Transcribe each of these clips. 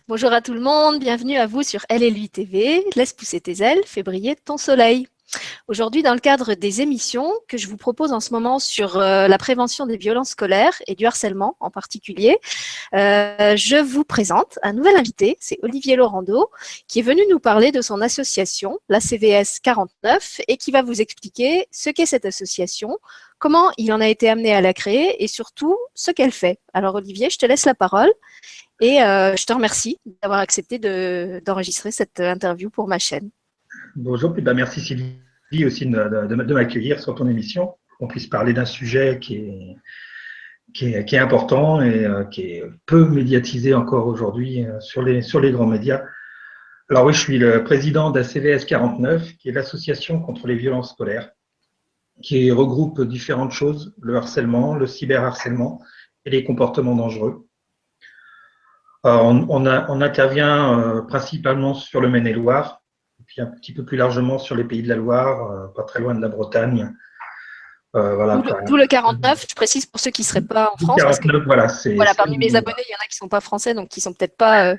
Bonjour à tout le monde, bienvenue à vous sur LLU TV. Laisse pousser tes ailes, fais briller ton soleil. Aujourd'hui, dans le cadre des émissions que je vous propose en ce moment sur la prévention des violences scolaires et du harcèlement en particulier, je vous présente un nouvel invité, c'est Olivier Laurando, qui est venu nous parler de son association, la CVS 49, et qui va vous expliquer ce qu'est cette association, comment il en a été amené à la créer et surtout ce qu'elle fait. Alors Olivier, je te laisse la parole. Et je te remercie d'avoir accepté d'enregistrer cette interview pour ma chaîne. Bonjour, puis merci Sylvie aussi de m'accueillir sur ton émission, qu'on puisse parler d'un sujet qui est important et qui est peu médiatisé encore aujourd'hui sur les grands médias. Alors oui, je suis le président de la CVS 49, qui est l'association contre les violences scolaires, qui regroupe différentes choses, le harcèlement, le cyberharcèlement et les comportements dangereux. On intervient principalement sur le Maine-et-Loire, et puis un petit peu plus largement sur les Pays de la Loire, pas très loin de la Bretagne. Voilà, D'où le 49, je précise pour ceux qui ne seraient pas en France, parce que 49, voilà, parmi mes abonnés, il y en a qui ne sont pas français, donc qui ne sont peut-être pas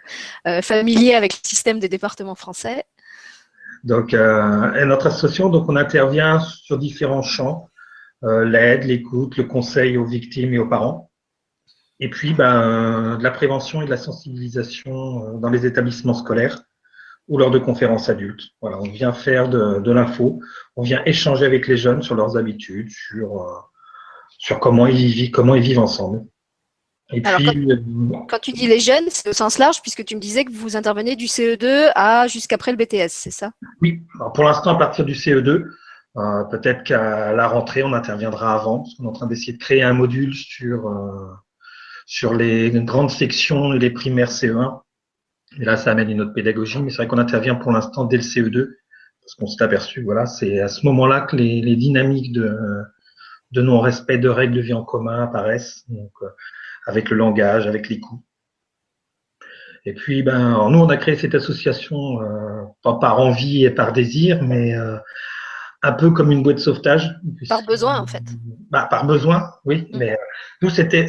familiers avec le système des départements français. Donc, et notre association, donc, on intervient sur différents champs, l'aide, l'écoute, le conseil aux victimes et aux parents. Et puis, de la prévention et de la sensibilisation dans les établissements scolaires ou lors de conférences adultes. Voilà, on vient faire de l'info, on vient échanger avec les jeunes sur leurs habitudes, sur comment ils vivent ensemble. Et Alors, puis, quand tu dis les jeunes, c'est au sens large, puisque tu me disais que vous intervenez du CE2 à jusqu'après le BTS, c'est ça? oui, alors pour l'instant, à partir du CE2, peut-être qu'à la rentrée, on interviendra avant, parce qu'on est en train d'essayer de créer un module sur les grandes sections et les primaires CE1. Et là, ça amène une autre pédagogie, mais c'est vrai qu'on intervient pour l'instant dès le CE2, parce qu'on s'est aperçu, voilà, c'est à ce moment-là que les dynamiques de non-respect de règles de vie en commun apparaissent, donc avec le langage, avec les coups. Et puis, nous, on a créé cette association pas par envie et par désir, mais un peu comme une bouée de sauvetage. Par besoin, en fait. Par besoin, oui. Mais nous, c'était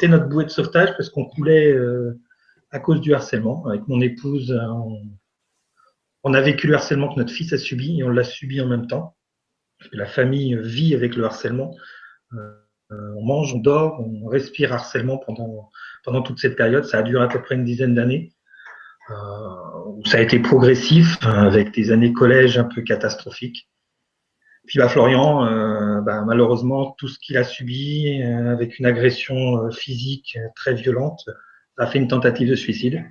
notre bouée de sauvetage parce qu'on coulait à cause du harcèlement. Avec mon épouse, on a vécu le harcèlement que notre fils a subi et on l'a subi en même temps. La famille vit avec le harcèlement. On mange, on dort, on respire harcèlement pendant toute cette période. Ça a duré à peu près une dizaine d'années. Ça a été progressif, avec des années collège un peu catastrophiques. Puis Florian, malheureusement, tout ce qu'il a subi, avec une agression physique très violente, a fait une tentative de suicide.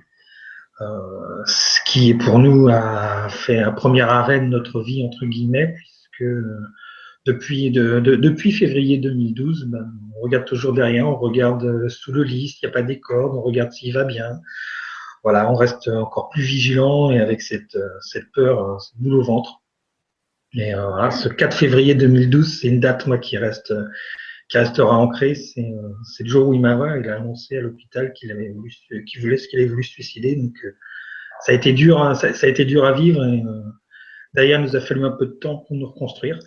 Ce qui, pour nous, a fait un premier arrêt de notre vie, entre guillemets, puisque depuis février 2012, on regarde toujours derrière, on regarde sous le lit s'il n'y a pas des cordes, on regarde s'il va bien. Voilà, on reste encore plus vigilant et avec cette peur, cette boule au ventre. Et voilà, ce 4 février 2012, c'est une date, moi, qui restera ancrée. C'est le jour où il a annoncé à l'hôpital qu'il avait voulu se suicider. Donc, ça a été dur, hein, ça a été dur à vivre. Et, d'ailleurs, il nous a fallu un peu de temps pour nous reconstruire.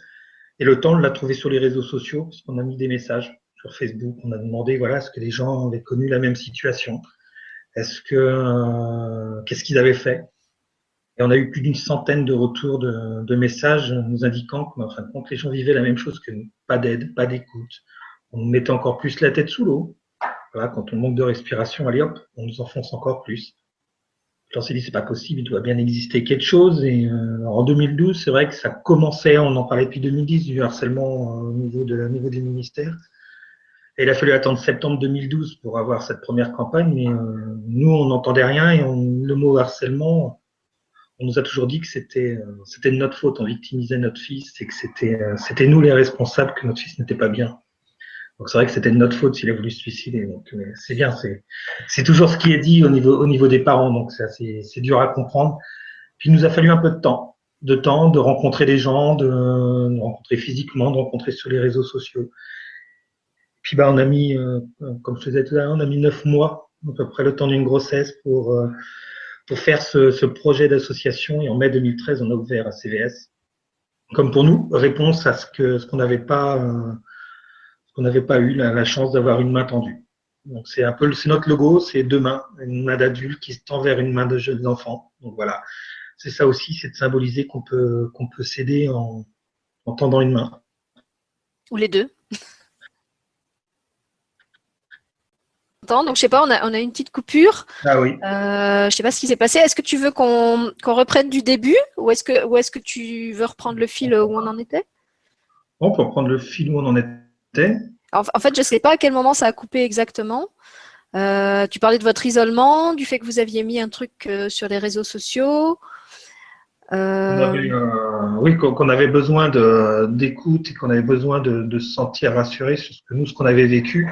Et le temps, on l'a trouvé sur les réseaux sociaux, parce qu'on a mis des messages sur Facebook. On a demandé, voilà, est-ce que les gens avaient connu la même situation? Qu'est-ce qu'ils avaient fait? Et on a eu plus d'une centaine de retours de messages nous indiquant qu'en fin de compte, les gens vivaient la même chose que nous. Pas d'aide, pas d'écoute. On nous mettait encore plus la tête sous l'eau. Voilà, quand on manque de respiration, allez hop, on nous enfonce encore plus. On s'est dit, c'est pas possible, il doit bien exister quelque chose. Et en 2012, c'est vrai que ça commençait, on en parlait depuis 2010, du harcèlement au niveau des ministères. Et il a fallu attendre septembre 2012 pour avoir cette première campagne, mais nous, on n'entendait rien et le mot harcèlement, on nous a toujours dit que c'était de notre faute, on victimisait notre fils et que c'était nous les responsables que notre fils n'était pas bien. Donc c'est vrai que c'était de notre faute s'il a voulu se suicider. Donc c'est bien, c'est toujours ce qui est dit au niveau des parents, donc c'est dur à comprendre. Puis il nous a fallu un peu de rencontrer des gens, de rencontrer physiquement, de rencontrer sur les réseaux sociaux. Puis on a mis, comme je te disais tout à l'heure, on a mis 9 mois, à peu près le temps d'une grossesse pour faire ce projet d'association. Et en mai 2013, on a ouvert à CVS. Comme pour nous, réponse à ce qu'on n'avait pas eu la chance d'avoir une main tendue. Donc c'est un peu, c'est notre logo, c'est deux mains, une main d'adulte qui se tend vers une main de jeunes enfants. Donc voilà, c'est ça aussi, c'est de symboliser qu'on peut s'aider en tendant une main. Ou les deux. Donc, je sais pas, on a une petite coupure. Ah oui. Je sais pas ce qui s'est passé. Est-ce que tu veux qu'on reprenne du début ou est-ce que tu veux reprendre le fil où on en était? On peut reprendre le fil où on en était. En fait, je sais pas à quel moment ça a coupé exactement. Tu parlais de votre isolement, du fait que vous aviez mis un truc sur les réseaux sociaux. On avait, oui, qu'on avait besoin d'écoute et qu'on avait besoin de se sentir rassuré sur ce qu'on avait vécu.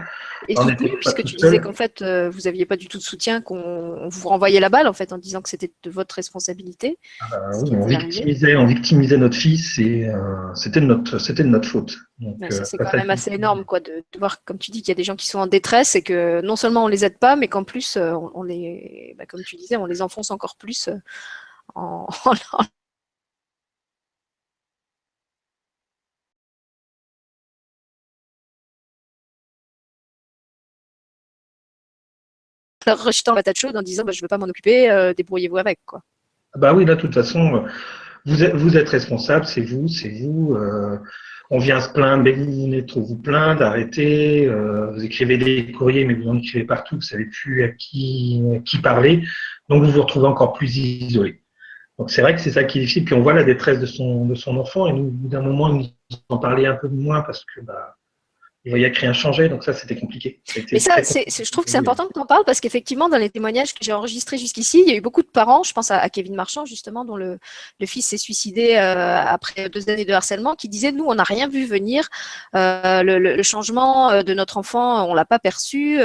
Et On soutenu, n'était pas puisque tout tu disais seul. qu'en fait, vous n'aviez pas du tout de soutien, qu'on vous renvoyait la balle, en fait, en disant que c'était de votre responsabilité, ce Oui, qui était arrivé. on victimisait notre fils et c'était de notre faute. Donc, Ça, c'est pas quand même facile. assez énorme, quoi, de voir, comme tu dis, qu'il y a des gens qui sont en détresse et que non seulement on les aide pas, mais qu'en plus, on les, bah, comme tu disais, on les enfonce encore plus en, en leur rejetant la patate chaude en disant bah, je veux pas m'en occuper, débrouillez-vous avec, quoi. Bah oui, là, de toute façon, vous êtes responsable, c'est vous. On vient se plaindre, mais vous venez trop vous plaindre, arrêtez. Vous écrivez des courriers, mais vous en écrivez partout, vous savez plus à qui parler. Donc vous vous retrouvez encore plus isolé. Donc c'est vrai que c'est ça qui est difficile. Puis on voit la détresse de son enfant, et nous, au bout d'un moment, il nous en parlait un peu moins parce que il voyait que rien changeait. Donc ça, c'était compliqué. Ça a Mais été ça, très compliqué. je trouve que c'est important que tu en parles parce qu'effectivement, dans les témoignages que j'ai enregistrés jusqu'ici, il y a eu beaucoup de parents, je pense à Kevin Marchand, justement, dont le fils s'est suicidé après 2 années de harcèlement, qui disait, nous, on n'a rien vu venir. Le changement de notre enfant, on l'a pas perçu.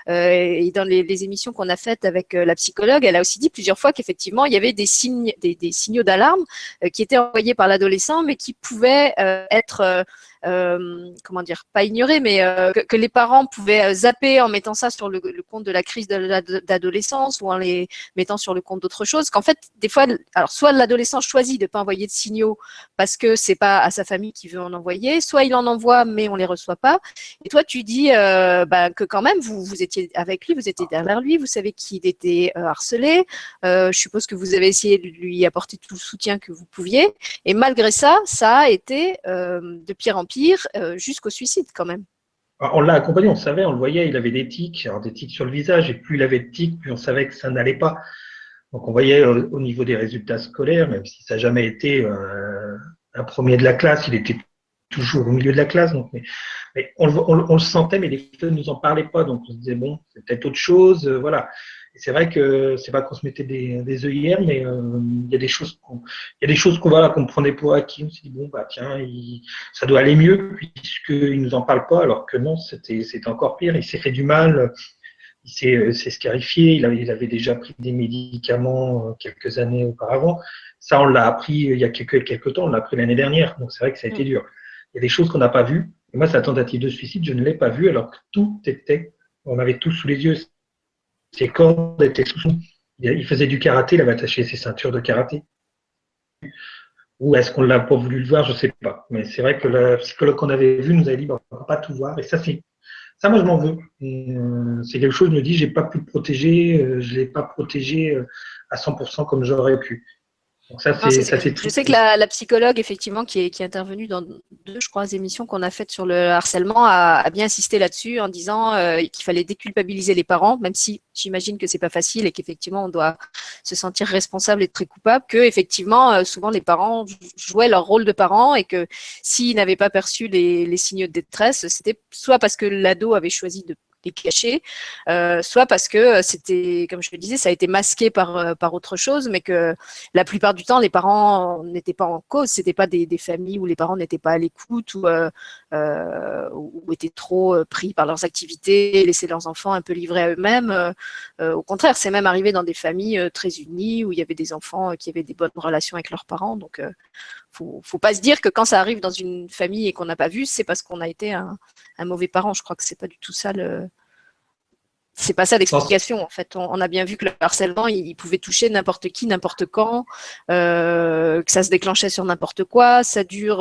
Et dans les émissions qu'on a faites avec la psychologue, elle a aussi dit plusieurs fois qu'effectivement, il y avait des signes, des signaux d'alarme qui étaient envoyés par l'adolescent, mais qui pouvaient être comment dire, pas ignorer, mais que les parents pouvaient zapper en mettant ça sur le compte de la crise d'adolescence ou en les mettant sur le compte d'autre chose. Qu'en fait, des fois, alors soit l'adolescent choisit de ne pas envoyer de signaux parce que c'est pas à sa famille qui veut en envoyer, soit il en envoie mais on les reçoit pas. Et toi, tu dis que quand même vous étiez avec lui, vous étiez derrière lui, vous savez qu'il était harcelé. Je suppose que vous avez essayé de lui apporter tout le soutien que vous pouviez. Et malgré ça, ça a été de pire en pire jusqu'au suicide quand même. On l'a accompagné, on savait, on le voyait, il avait des tics, alors des tics sur le visage, et plus il avait de tics, plus on savait que ça n'allait pas. Donc on voyait au niveau des résultats scolaires, même si ça n'a jamais été un premier de la classe, il était toujours au milieu de la classe. Donc, mais on le sentait, mais les filles ne nous en parlaient pas. Donc on se disait, bon, c'est peut-être autre chose. Voilà. Et c'est vrai que c'est pas qu'on se mettait des œillères, mais il y a des choses qu'on prenait pour acquis. On s'est dit, bon, bah tiens, ça doit aller mieux, puisqu'il ne nous en parle pas, alors que non, c'était encore pire. Il s'est fait du mal, s'est scarifié, il avait déjà pris des médicaments quelques années auparavant. Ça, on l'a appris il y a quelques temps, on l'a appris l'année dernière, donc c'est vrai que ça a été dur. Il y a des choses qu'on n'a pas vues. Et moi, sa tentative de suicide, je ne l'ai pas vue, alors que on avait tout sous les yeux. Ses cordes étaient sous son. Il faisait du karaté, il avait attaché ses ceintures de karaté. Ou est-ce qu'on l'a pas voulu le voir, je ne sais pas. Mais c'est vrai que la psychologue qu'on avait vue nous avait dit, on ne va pas tout voir. Et ça, moi, je m'en veux. C'est quelque chose, je me dis, j'ai pas pu le protéger, je l'ai pas protégé à 100% comme j'aurais pu. Donc ça, Non, c'est je sais triste. que la psychologue, effectivement, qui est intervenue dans 2, je crois, émissions qu'on a faites sur le harcèlement, a bien insisté là-dessus en disant qu'il fallait déculpabiliser les parents, même si j'imagine que c'est pas facile et qu'effectivement on doit se sentir responsable et très coupable, que effectivement souvent les parents jouaient leur rôle de parents et que s'ils n'avaient pas perçu les signaux de détresse, c'était soit parce que l'ado avait choisi de les cacher, soit parce que c'était, comme je le disais, ça a été masqué par autre chose, mais que la plupart du temps, les parents n'étaient pas en cause. C'était pas des familles où les parents n'étaient pas à l'écoute ou étaient trop pris par leurs activités, laissaient leurs enfants un peu livrés à eux-mêmes. Au contraire, c'est même arrivé dans des familles très unies où il y avait des enfants qui avaient des bonnes relations avec leurs parents. Donc, faut pas se dire que quand ça arrive dans une famille et qu'on n'a pas vu, c'est parce qu'on a été un mauvais parent. Je crois que c'est pas du tout ça le. C'est pas ça l'explication, en fait. On a bien vu que le harcèlement, il pouvait toucher n'importe qui, n'importe quand, que ça se déclenchait sur n'importe quoi. Ça dure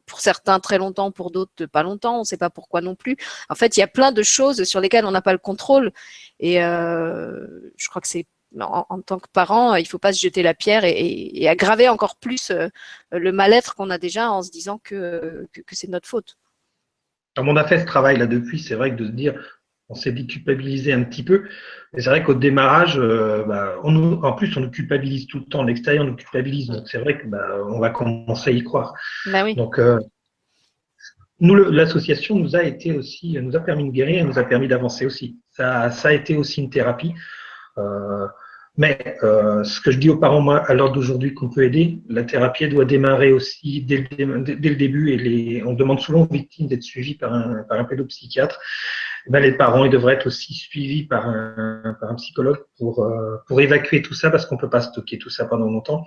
pour certains très longtemps, pour d'autres pas longtemps. On ne sait pas pourquoi non plus. En fait, il y a plein de choses sur lesquelles on n'a pas le contrôle. Et je crois que c'est en tant que parent, il ne faut pas se jeter la pierre et aggraver encore plus le mal-être qu'on a déjà en se disant que c'est de notre faute. Comme on a fait ce travail là depuis, c'est vrai que de se dire, on s'est déculpabilisé un petit peu. Mais c'est vrai qu'au démarrage, en plus, on nous culpabilise tout le temps. L'extérieur nous culpabilise. Donc c'est vrai que on va commencer à y croire. Ben oui. Donc nous, l'association nous a permis de guérir, nous a permis d'avancer aussi. Ça a été aussi une thérapie. Mais ce que je dis aux parents, moi, à l'heure d'aujourd'hui, qu'on peut aider, la thérapie doit démarrer aussi dès le début. Et on demande souvent aux victimes d'être suivies par un pédopsychiatre. Les parents, ils devraient être aussi suivis par un psychologue pour évacuer tout ça, parce qu'on peut pas stocker tout ça pendant longtemps.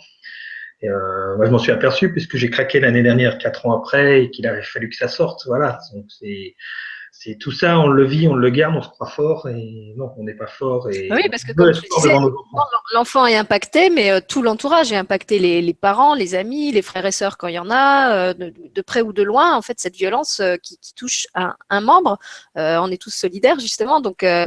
Et moi, je m'en suis aperçu puisque j'ai craqué l'année dernière, 4 ans après, et qu'il avait fallu que ça sorte. Voilà. Donc c'est tout ça, on le vit, on le garde, on se croit fort, et non, on n'est pas fort, Oui, et parce que on veut comme être tu le fort disais, devant nos enfants. l'enfant est impacté, mais tout l'entourage est impacté, les parents, les amis, les frères et sœurs quand il y en a, de près ou de loin. En fait, cette violence qui touche un membre, on est tous solidaires justement, donc que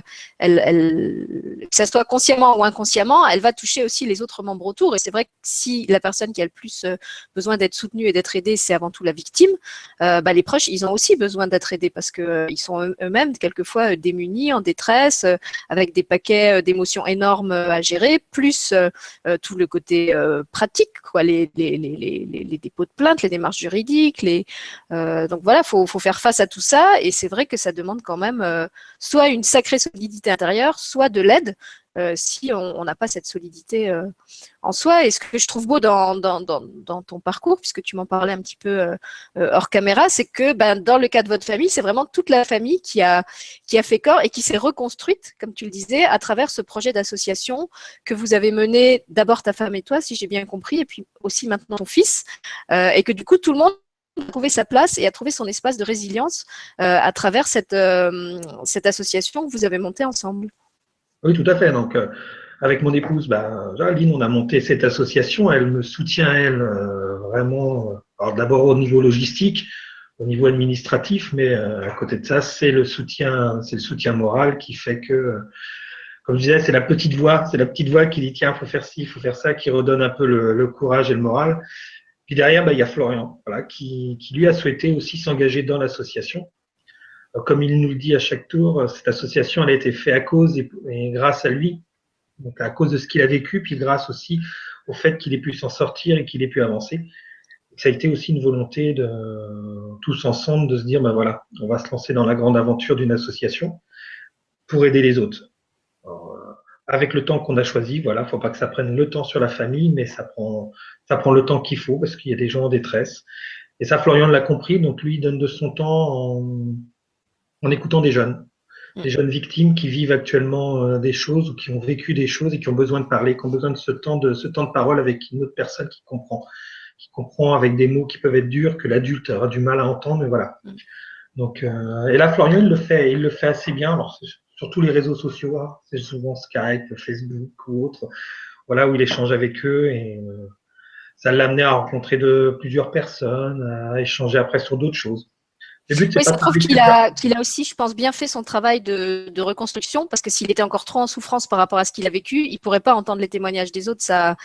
ça soit consciemment ou inconsciemment, elle va toucher aussi les autres membres autour. Et c'est vrai que si la personne qui a le plus besoin d'être soutenue et d'être aidée, c'est avant tout la victime, les proches, ils ont aussi besoin d'être aidés parce que ils sont eux-mêmes quelquefois démunis, en détresse, avec des paquets d'émotions énormes à gérer, plus tout le côté pratique, quoi, les dépôts de plainte, les démarches juridiques, donc voilà, faut faire face à tout ça, et c'est vrai que ça demande quand même soit une sacrée solidité intérieure, soit de l'aide si on n'a pas cette solidité en soi. Et ce que je trouve beau dans ton parcours, puisque tu m'en parlais un petit peu hors caméra, c'est que dans le cas de votre famille, c'est vraiment toute la famille qui a fait corps et qui s'est reconstruite, comme tu le disais, à travers ce projet d'association que vous avez mené, d'abord ta femme et toi, si j'ai bien compris, et puis aussi maintenant ton fils, et que du coup tout le monde a trouvé sa place et a trouvé son espace de résilience à travers cette association que vous avez montée ensemble. Oui, tout à fait. Donc, avec mon épouse, Aline, on a monté cette association. Elle me soutient, elle, vraiment. Alors, d'abord au niveau logistique, au niveau administratif, mais à côté de ça, c'est le soutien moral qui fait que, comme je disais, c'est la petite voix qui dit tiens, faut faire ci, il faut faire ça, qui redonne un peu le courage et le moral. Puis derrière, il y a Florian, voilà, qui lui a souhaité aussi s'engager dans l'association. Comme il nous le dit à chaque tour, cette association elle a été faite à cause et grâce à lui, donc à cause de ce qu'il a vécu, puis grâce aussi au fait qu'il ait pu s'en sortir et qu'il ait pu avancer. Ça a été aussi une volonté de tous ensemble de se dire, voilà, on va se lancer dans la grande aventure d'une association pour aider les autres. Alors, avec le temps qu'on a choisi, voilà, faut pas que ça prenne le temps sur la famille, mais ça prend le temps qu'il faut parce qu'il y a des gens en détresse. Et ça, Florian l'a compris, donc lui, il donne de son temps en écoutant des jeunes victimes qui vivent actuellement des choses ou qui ont vécu des choses et qui ont besoin de parler, qui ont besoin de ce temps de parole avec une autre personne qui comprend avec des mots qui peuvent être durs, que l'adulte aura du mal à entendre, mais voilà. Donc, et là, Florian, il le fait assez bien. Alors, sur tous les réseaux sociaux, hein, c'est souvent Skype, Facebook ou autre, voilà, où il échange avec eux et ça l'a amené à rencontrer plusieurs personnes, à échanger après sur d'autres choses. Le but, c'est Oui, pas ça de prouve parler qu'il que ça. a, qu'il a aussi, je pense, bien fait son travail de reconstruction, parce que s'il était encore trop en souffrance par rapport à ce qu'il a vécu, il pourrait pas entendre les témoignages des autres. Ça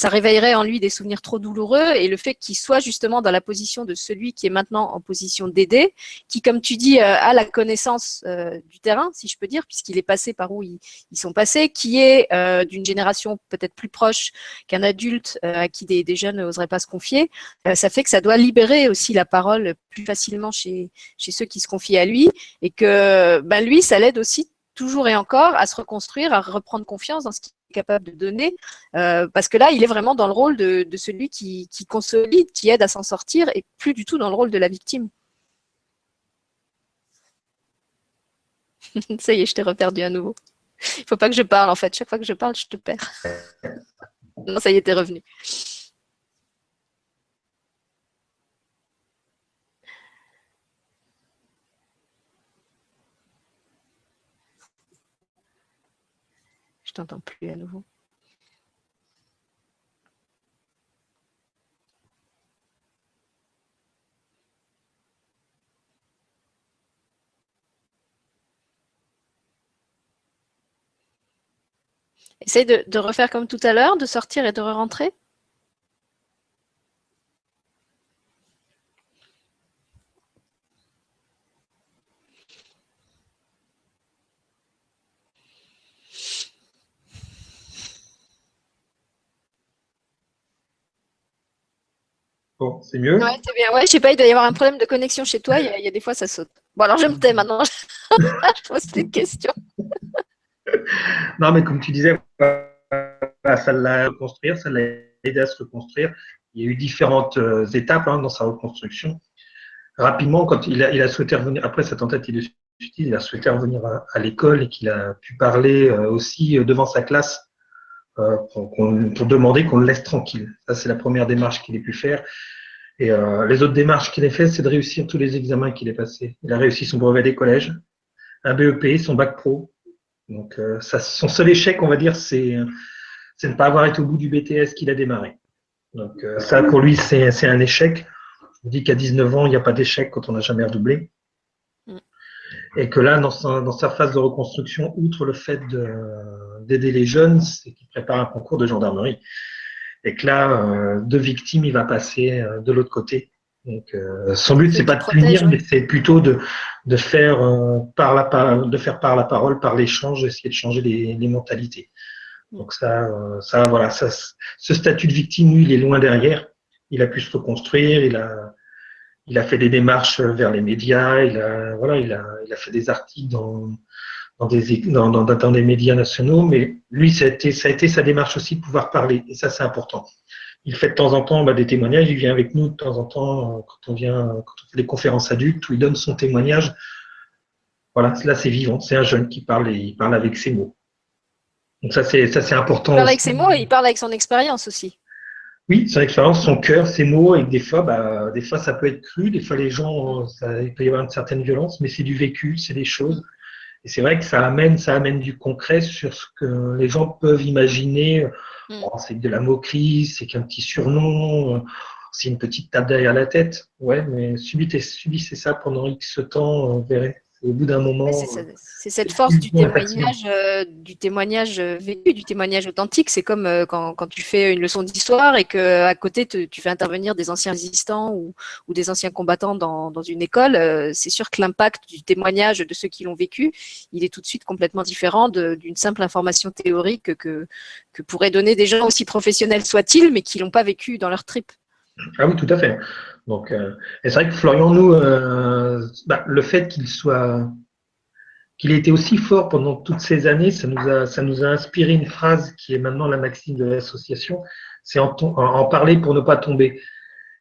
réveillerait en lui des souvenirs trop douloureux. Et le fait qu'il soit justement dans la position de celui qui est maintenant en position d'aider, qui, comme tu dis, a la connaissance du terrain, si je peux dire, puisqu'il est passé par où ils sont passés, qui est d'une génération peut-être plus proche qu'un adulte à qui des jeunes n'oseraient pas se confier, ça fait que ça doit libérer aussi la parole plus facilement chez ceux qui se confient à lui, et que lui, ça l'aide aussi toujours et encore à se reconstruire, à reprendre confiance dans ce qu'il est capable de donner, parce que là, il est vraiment dans le rôle de celui qui consolide, qui aide à s'en sortir, et plus du tout dans le rôle de la victime. Ça y est, je t'ai reperdu à nouveau. Il faut pas que je parle, en fait. Chaque fois que je parle, je te perds. Non, ça y est, t'es revenu. t'entends plus à nouveau. Essaye de refaire comme tout à l'heure, de sortir et de re-rentrer. Bon, c'est mieux. Ouais, c'est bien. Ouais, je sais pas, il doit y avoir un problème de connexion chez toi. Il y a des fois, ça saute. Bon, alors je me tais maintenant. Je pose des questions. Non, mais comme tu disais, ça l'a reconstruire, ça l'a aidé à se reconstruire. Il y a eu différentes étapes dans sa reconstruction. Rapidement, quand il a souhaité revenir, après sa tentative de suicide, il a souhaité revenir à l'école et qu'il a pu parler aussi devant sa classe pour demander qu'on le laisse tranquille. Ça, c'est la première démarche qu'il ait pu faire. Et les autres démarches qu'il a faites, c'est de réussir tous les examens qu'il a passés. Il a réussi son brevet des collèges, un BEP, son bac pro. Donc, son seul échec, on va dire, c'est ne pas avoir été au bout du BTS qu'il a démarré. Donc, ça, pour lui, c'est un échec. Je me dis qu'à 19 ans, il n'y a pas d'échec quand on n'a jamais redoublé. Et que là, dans sa phase de reconstruction, outre le fait d'aider les jeunes, c'est qu'il prépare un concours de gendarmerie. Et que là, de victime, il va passer de l'autre côté. Donc, son but, c'est pas de punir, mais c'est plutôt de faire par la parole, par l'échange, essayer de changer les mentalités. Donc voilà, ce statut de victime, lui, il est loin derrière. Il a pu se reconstruire, il a fait des démarches vers les médias, il a fait des articles dans des médias nationaux, mais lui, ça a été sa démarche aussi de pouvoir parler, et ça, c'est important. Il fait de temps en temps des témoignages, il vient avec nous de temps en temps quand on fait des conférences adultes où il donne son témoignage. Voilà, là, c'est vivant, c'est un jeune qui parle et il parle avec ses mots. Donc ça, c'est important. Il parle avec ses mots et il parle avec son expérience aussi. Oui, son expérience, son cœur, ses mots, et des fois, ça peut être cru, des fois les gens, il peut y avoir une certaine violence, mais c'est du vécu, c'est des choses. Et c'est vrai que ça amène du concret sur ce que les gens peuvent imaginer. Oh, c'est de la moquerie, c'est qu'un petit surnom, c'est une petite tape derrière la tête. Ouais, mais subissez ça pendant X temps, on verrait. Au bout d'un moment. C'est cette force du témoignage vécu, du témoignage authentique. C'est comme quand tu fais une leçon d'histoire et qu'à côté, tu fais intervenir des anciens résistants ou des anciens combattants dans une école. C'est sûr que l'impact du témoignage de ceux qui l'ont vécu, il est tout de suite complètement différent d'une simple information théorique que pourraient donner des gens aussi professionnels soient-ils, mais qui l'ont pas vécu dans leur trip. Ah oui, tout à fait. Donc, et c'est vrai que Florian, nous, le fait qu'il ait été aussi fort pendant toutes ces années, ça nous a inspiré une phrase qui est maintenant la maxime de l'association, c'est en parler pour ne pas tomber.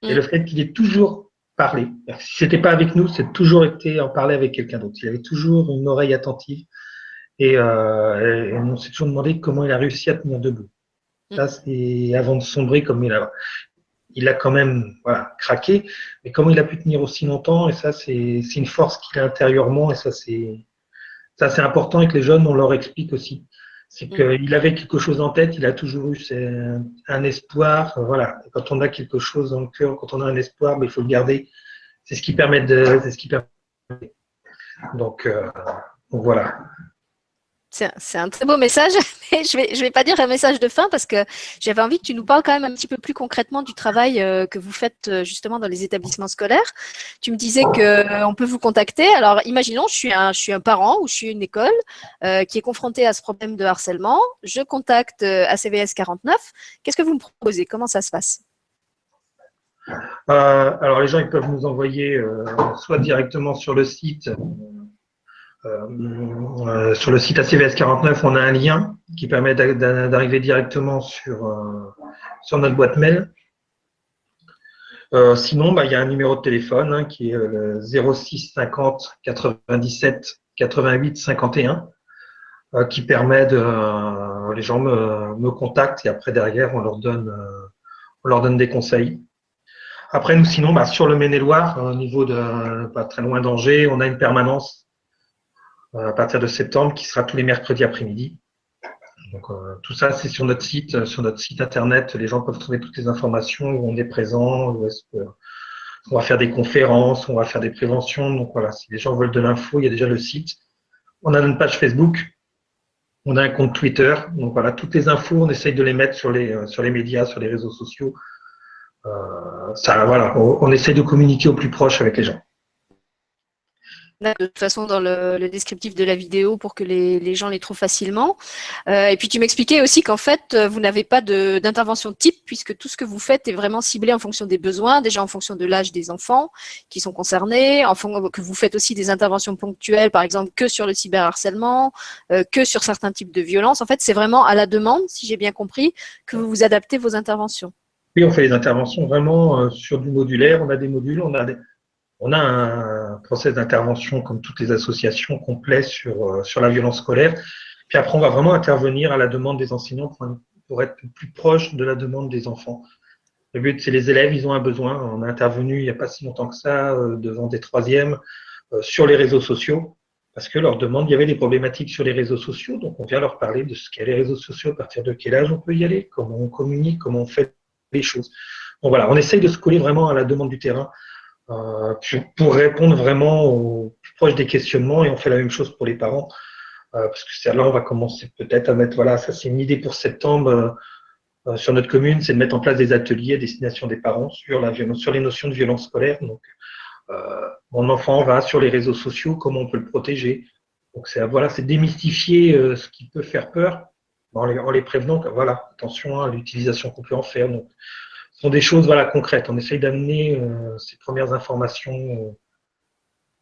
Et le fait qu'il ait toujours parlé, si c'était pas avec nous, c'est toujours été en parler avec quelqu'un d'autre. Il avait toujours une oreille attentive et on s'est toujours demandé comment il a réussi à tenir debout. Ça, c'est avant de sombrer comme il a quand même craqué, mais comment il a pu tenir aussi longtemps, et ça, c'est une force qu'il a intérieurement, et ça, c'est important, et que les jeunes, on leur explique aussi. C'est qu'il avait quelque chose en tête, il a toujours eu un espoir. Voilà. Et quand on a quelque chose dans le cœur, quand on a un espoir, il faut le garder. C'est ce qui permet Donc voilà. C'est un très beau message, mais je vais pas dire un message de fin parce que j'avais envie que tu nous parles quand même un petit peu plus concrètement du travail que vous faites justement dans les établissements scolaires. Tu me disais qu'on peut vous contacter. Alors, imaginons, je suis un parent ou je suis une école qui est confrontée à ce problème de harcèlement. Je contacte ACVS 49. Qu'est-ce que vous me proposez? Comment ça se passe? Alors, les gens, ils peuvent nous envoyer soit directement sur le site. Sur le site ACVS 49, on a un lien qui permet d'arriver directement sur notre boîte mail. Sinon, il y a un numéro de téléphone qui est le 06 50 97 88 51 qui permet les gens me contactent et après derrière on leur donne des conseils. Après nous sinon sur le Maine-et-Loire, au niveau de pas très loin d'Angers, on a une permanence à partir de septembre qui sera tous les mercredis après-midi. Donc, tout ça, c'est sur notre site internet. Les gens peuvent trouver toutes les informations, où on est présent, où est-ce que on va faire des conférences, on va faire des préventions. Donc voilà, si les gens veulent de l'info, il y a déjà le site. On a une page Facebook, on a un compte Twitter. Donc voilà, toutes les infos, on essaye de les mettre sur les médias, sur les réseaux sociaux. Ça, voilà, on essaye de communiquer au plus proche avec les gens. De toute façon dans le descriptif de la vidéo pour que les gens les trouvent facilement. Et puis tu m'expliquais aussi qu'en fait, vous n'avez pas d'intervention type puisque tout ce que vous faites est vraiment ciblé en fonction des besoins, déjà en fonction de l'âge des enfants qui sont concernés, que vous faites aussi des interventions ponctuelles, par exemple que sur le cyberharcèlement, que sur certains types de violences. En fait, c'est vraiment à la demande, si j'ai bien compris, que vous vous adaptez vos interventions. Oui, on fait les interventions vraiment sur du modulaire. On a des modules, on a un process d'intervention comme toutes les associations complet sur la violence scolaire. Puis après, on va vraiment intervenir à la demande des enseignants pour être plus proche de la demande des enfants. Le but, c'est les élèves, ils ont un besoin. On a intervenu il n'y a pas si longtemps que ça devant des troisièmes sur les réseaux sociaux parce que leur demande, il y avait des problématiques sur les réseaux sociaux. Donc, on vient leur parler de ce qu'est les réseaux sociaux, à partir de quel âge on peut y aller, comment on communique, comment on fait les choses. Donc voilà, on essaye de se coller vraiment à la demande du terrain pour répondre vraiment au plus proche des questionnements, et on fait la même chose pour les parents parce que là on va commencer peut-être à mettre, voilà, ça c'est une idée pour septembre sur notre commune, c'est de mettre en place des ateliers à destination des parents sur les notions de violence scolaire. Donc mon enfant va sur les réseaux sociaux, comment on peut le protéger. Donc c'est démystifier ce qui peut faire peur en les prévenant que voilà, attention à l'utilisation qu'on peut en faire. Donc ce sont des choses, voilà, concrètes. On essaye d'amener ces premières informations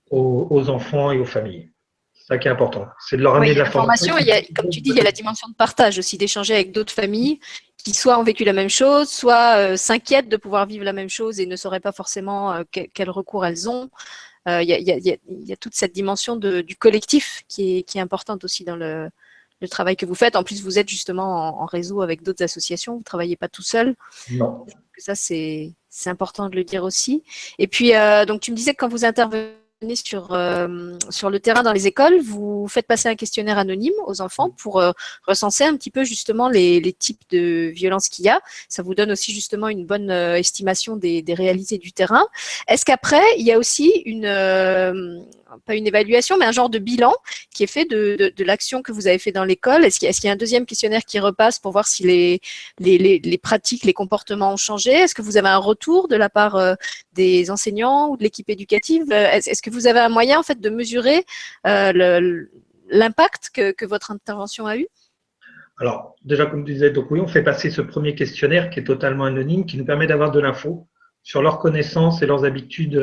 aux enfants et aux familles. C'est ça qui est important. C'est de leur Oui, amener il de y a l'information. l'information, comme tu dis, il y a la dimension de partage aussi, d'échanger avec d'autres familles qui soit ont vécu la même chose, soit s'inquiètent de pouvoir vivre la même chose et ne sauraient pas forcément quel recours elles ont. Il y a toute cette dimension du collectif qui est importante aussi dans le travail que vous faites. En plus, vous êtes justement en réseau avec d'autres associations, vous ne travaillez pas tout seul. Non. Ça, c'est important de le dire aussi. Et puis, donc, tu me disais que quand vous intervenez sur le terrain dans les écoles, vous faites passer un questionnaire anonyme aux enfants pour recenser un petit peu justement les types de violences qu'il y a. Ça vous donne aussi justement une bonne estimation des réalités du terrain. Est-ce qu'après, il y a aussi pas une évaluation, mais un genre de bilan qui est fait de l'action que vous avez fait dans l'école? Est-ce qu'il y a un deuxième questionnaire qui repasse pour voir si les pratiques, les comportements ont changé? Est-ce que vous avez un retour de la part des enseignants ou de l'équipe éducative? Est-ce que vous avez un moyen en fait de mesurer l'impact que votre intervention a eu? Alors, déjà, comme tu disais, donc oui, on fait passer ce premier questionnaire qui est totalement anonyme, qui nous permet d'avoir de l'info sur leurs connaissances et leurs habitudes,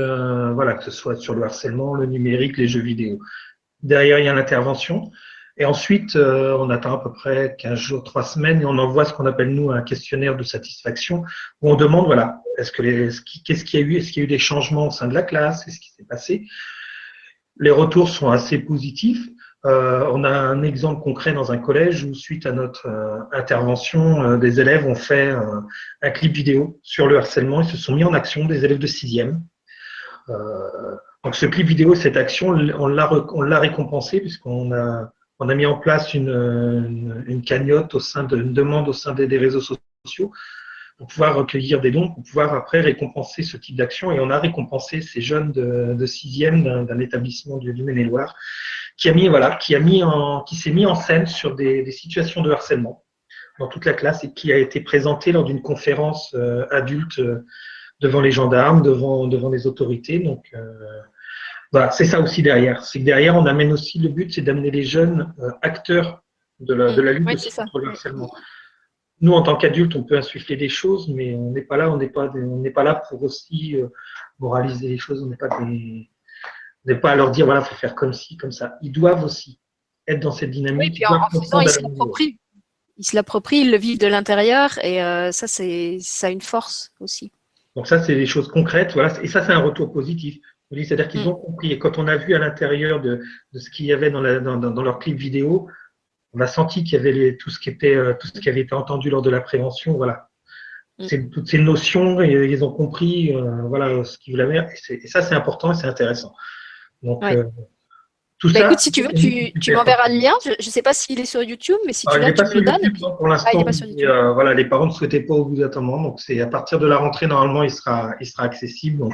voilà, que ce soit sur le harcèlement, le numérique, les jeux vidéo. Derrière, il y a l'intervention. Et ensuite, on attend à peu près 15 jours, 3 semaines, et on envoie ce qu'on appelle, nous, un questionnaire de satisfaction, où on demande, voilà, qu'est-ce qu'il y a eu? Est-ce qu'il y a eu des changements au sein de la classe? Qu'est-ce qui s'est passé? Les retours sont assez positifs. On a un exemple concret dans un collège où, suite à notre intervention, des élèves ont fait un clip vidéo sur le harcèlement. Ils se sont mis en action, des élèves de 6e. Donc ce clip vidéo, cette action, on l'a récompensé puisqu'on a mis en place une cagnotte une demande au sein des réseaux sociaux pour pouvoir recueillir des dons, pour pouvoir après récompenser ce type d'action. Et on a récompensé ces jeunes de 6e d'un établissement du Maine-et-Loire qui s'est mis en scène sur des situations de harcèlement dans toute la classe et qui a été présenté lors d'une conférence adulte devant les gendarmes, devant les autorités. Donc voilà, c'est ça aussi derrière. C'est que derrière, on amène aussi, le but, c'est d'amener les jeunes acteurs de la lutte Oui, aussi c'est ça. contre le harcèlement. Nous, en tant qu'adultes, on peut insuffler des choses, mais on n'est pas là, pour aussi moraliser les choses. On n'est pas à leur dire, voilà, faut faire comme ci, comme ça. Ils doivent aussi être dans cette Oui, dynamique, ils puis doivent en faisant, comprendre à leur niveau. ils se l'approprient, ils le vivent de l'intérieur et ça a une force aussi. Donc ça, c'est des choses concrètes, voilà, et ça, c'est un retour positif. C'est-à-dire qu'ils ont compris. Et quand on a vu à l'intérieur de ce qu'il y avait dans leur clip vidéo, on a senti qu'il y avait tout ce qui avait été entendu lors de la prévention. Voilà, toutes ces notions, et ils ont compris, voilà, ce qu'ils voulaient faire. Et ça, c'est important et c'est intéressant. Donc, Oui. Tout Bah ça, écoute, si tu veux, c'est tu super. m'enverras le lien. Je ne sais pas s'il est sur YouTube, mais si tu Alors, il l'as, n'est tu pas me sur le donnes. Et YouTube puis... non, pour Ah, il n'est l'instant. pas sur Mais, YouTube. voilà, les parents ne souhaitaient pas obligatoirement. Donc, c'est à partir de la rentrée, normalement, il sera accessible. Donc,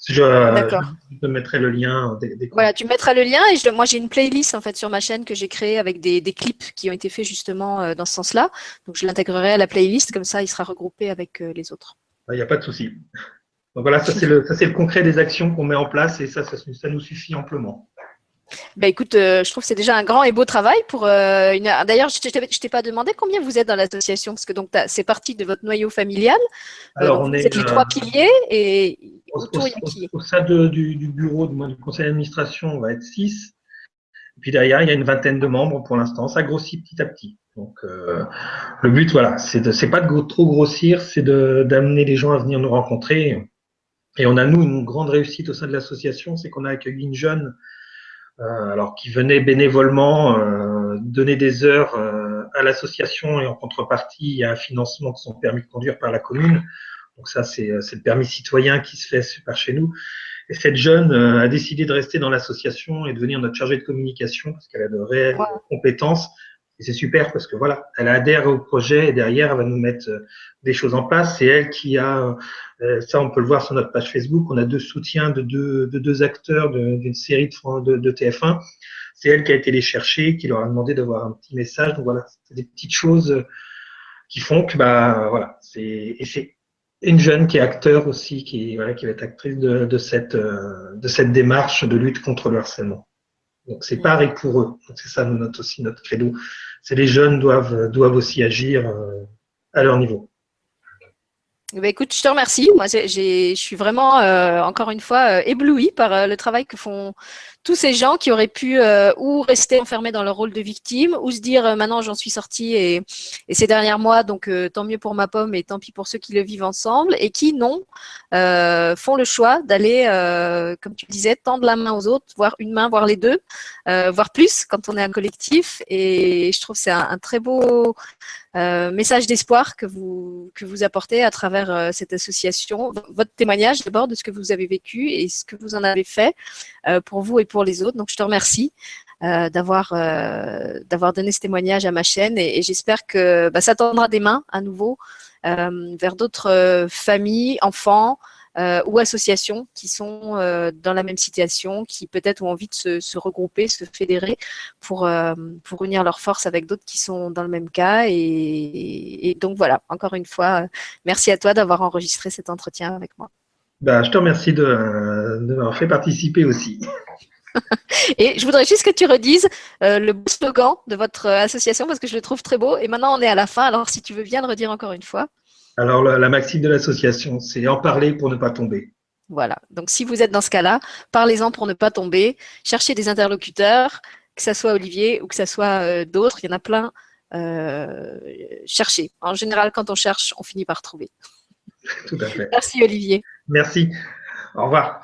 D'accord. je te mettrai le lien dès qu'on. Voilà, tu me mettras le lien et moi j'ai une playlist en fait sur ma chaîne que j'ai créée avec des clips qui ont été faits justement dans ce sens-là. Donc je l'intégrerai à la playlist, comme ça il sera regroupé avec les autres. Il n'y a pas de souci. Donc voilà, ça c'est le concret des actions qu'on met en place et ça nous suffit amplement. Bah écoute, je trouve que c'est déjà un grand et beau travail pour une. D'ailleurs, je t'ai pas demandé combien vous êtes dans l'association, parce que donc c'est parti de votre noyau familial. Alors, Donc on vous est êtes les trois piliers et autour il y a qui? au sein du bureau, du conseil d'administration, on va être 6. Et puis derrière, il y a une vingtaine de membres pour l'instant. Ça grossit petit à petit. Donc, le but, voilà, c'est pas de trop grossir, c'est d'amener les gens à venir nous rencontrer. Et on a, nous, une grande réussite au sein de l'association, c'est qu'on a accueilli une jeune, alors qui venait bénévolement donner des heures à l'association et en contrepartie, il y a un financement de son permis de conduire par la commune. Donc ça, c'est le permis citoyen qui se fait par chez nous. Et cette jeune a décidé de rester dans l'association et de devenir notre chargée de communication parce qu'elle a de réelles Ouais. compétences. Et c'est super parce que voilà, elle adhère au projet et derrière, elle va nous mettre des choses en place. C'est elle qui a, ça on peut le voir sur notre page Facebook, on a deux soutiens de deux acteurs d'une série de TF1. C'est elle qui a été les chercher, qui leur a demandé d'avoir un petit message. Donc voilà, c'est des petites choses qui font que bah voilà, c'est une jeune qui est acteur aussi, voilà, qui va être actrice de cette démarche de lutte contre le harcèlement. Donc c'est Mm. pareil pour eux. Donc c'est ça aussi notre credo. C'est les jeunes doivent aussi agir à leur niveau. Eh ben, écoute, je te remercie. Moi, je suis vraiment, encore une fois, éblouie par le travail que font tous ces gens qui auraient pu ou rester enfermés dans leur rôle de victime, ou se dire maintenant j'en suis sortie et ces derniers mois, donc tant mieux pour ma pomme et tant pis pour ceux qui le vivent ensemble, et qui non, font le choix d'aller, comme tu disais, tendre la main aux autres, voire une main, voire les deux, voire plus quand on est un collectif. Et je trouve que c'est un très beau message d'espoir que vous apportez à travers cette association, votre témoignage d'abord de ce que vous avez vécu et ce que vous en avez fait pour vous et pour les autres. Donc je te remercie d'avoir donné ce témoignage à ma chaîne et j'espère que ça tendra des mains à nouveau vers d'autres familles, enfants ou associations qui sont dans la même situation, qui peut-être ont envie de se regrouper, se fédérer pour unir leurs forces avec d'autres qui sont dans le même cas. Et donc voilà, encore une fois, merci à toi d'avoir enregistré cet entretien avec moi. Bah, je te remercie de m'avoir fait participer aussi. Et je voudrais juste que tu redises le beau slogan de votre association parce que je le trouve très beau. Et maintenant, on est à la fin. Alors, si tu veux bien le redire encore une fois. Alors la maxime de l'association, c'est en parler pour ne pas tomber. Voilà. Donc, si vous êtes dans ce cas-là, parlez-en pour ne pas tomber. Cherchez des interlocuteurs, que ce soit Olivier ou que ce soit d'autres. Il y en a plein. Cherchez. En général, quand on cherche, on finit par trouver. Tout à fait. Merci Olivier. Merci. Au revoir.